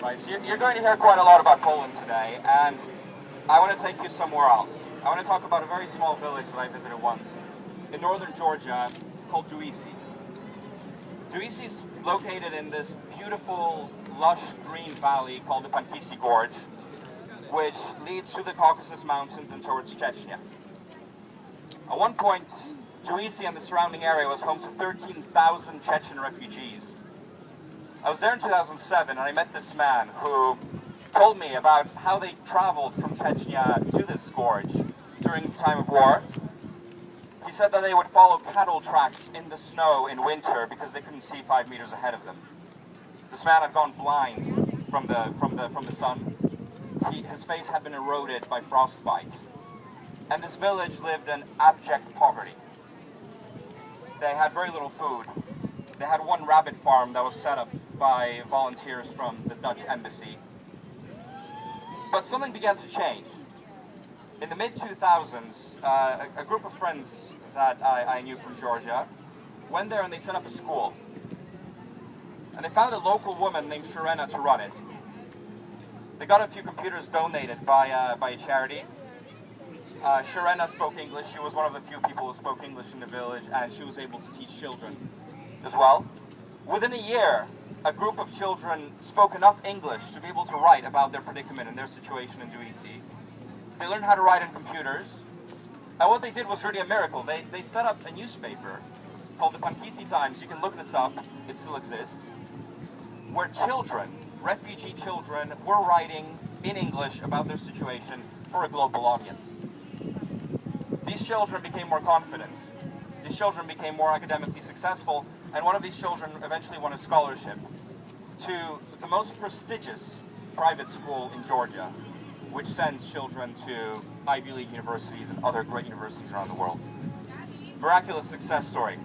Right, so you're going to hear quite a lot about Poland today, and I want to take you somewhere else. I want to talk about a very small village that I visited once in northern Georgia called Duisi. Duisi is located in this beautiful, lush green valley called the Pankisi Gorge, which leads through the Caucasus Mountains and towards Chechnya. At one point, Duisi and the surrounding area was home to 13,000 Chechen refugees. I was there in 2007 and I met this man who told me about how they traveled from Chechnya to this gorge during the time of war. He said that they would follow cattle tracks in the snow in winter because they couldn't see 5 meters ahead of them. This man had gone blind from the sun. His face had been eroded by frostbite. And this village lived in abject poverty. They had very little food. They had one rabbit farm that was set up by volunteers from the Dutch embassy. But something began to change. In the mid-2000s, a group of friends that I knew from Georgia went there and they set up a school. And they found a local woman named Shirena to run it. They got a few computers donated by a charity. Shirena spoke English. She was one of the few people who spoke English in the village, and she was able to teach children as well. Within a year, a group of children spoke enough English to be able to write about their predicament and their situation in Duisi. They learned how to write on computers, and what they did was really a miracle. They set up a newspaper called the Pankisi Times. You can look this up, it still exists, where children, refugee children, were writing in English about their situation for a global audience. These children became more confident. These children became more academically successful, and one of these children eventually won a scholarship to the most prestigious private school in Georgia, which sends children to Ivy League universities and other great universities around the world. Miraculous success story.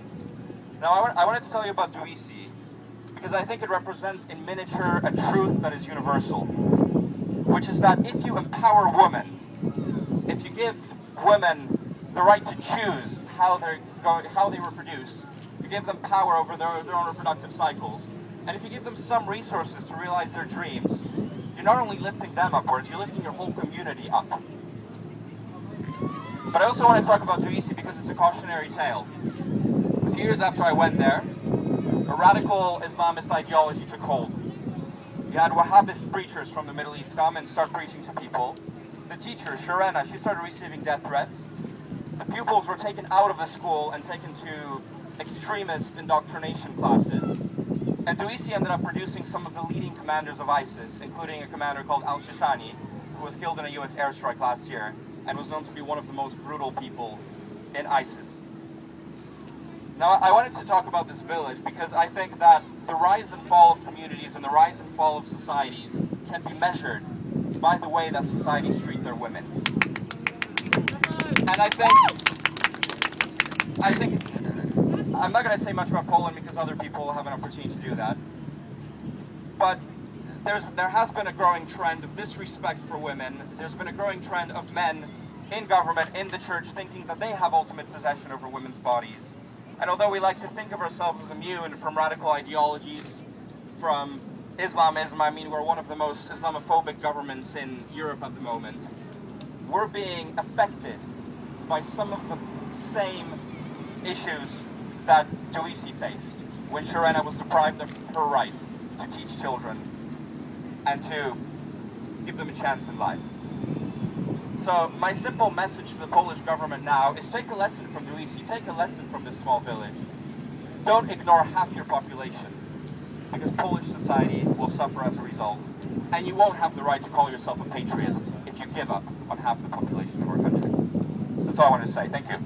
Now I wanted to tell you about Duisi because I think it represents in miniature a truth that is universal, which is that if you empower women, if you give women the right to choose how they reproduce, if you give them power over their own reproductive cycles, and if you give them some resources to realize their dreams, you're not only lifting them upwards, you're lifting your whole community up. But I also want to talk about Duisi because it's a cautionary tale. A few years after I went there, a radical Islamist ideology took hold. You had Wahhabist preachers from the Middle East come and start preaching to people. The teacher, Shirena, she started receiving death threats. The pupils were taken out of the school and taken to extremist indoctrination classes. And Duisi ended up producing some of the leading commanders of ISIS, including a commander called al-Shishani, who was killed in a US airstrike last year and was known to be one of the most brutal people in ISIS. Now, I wanted to talk about this village because I think that the rise and fall of communities and the rise and fall of societies can be measured by the way that societies treat their women. And I think I'm not going to say much about Poland because other people have an opportunity to do that. But there has been a growing trend of disrespect for women. There's been a growing trend of men in government, in the church, thinking that they have ultimate possession over women's bodies. And although we like to think of ourselves as immune from radical ideologies, from Islamism, I mean, we're one of the most Islamophobic governments in Europe at the moment, we're being affected by some of the same issues that Duisi faced when Shirena was deprived of her right to teach children and to give them a chance in life. So my simple message to the Polish government now is take a lesson from Duisi, take a lesson from this small village. Don't ignore half your population, because Polish society will suffer as a result, and you won't have the right to call yourself a patriot if you give up on half the population of our country. That's all I wanted to say. Thank you.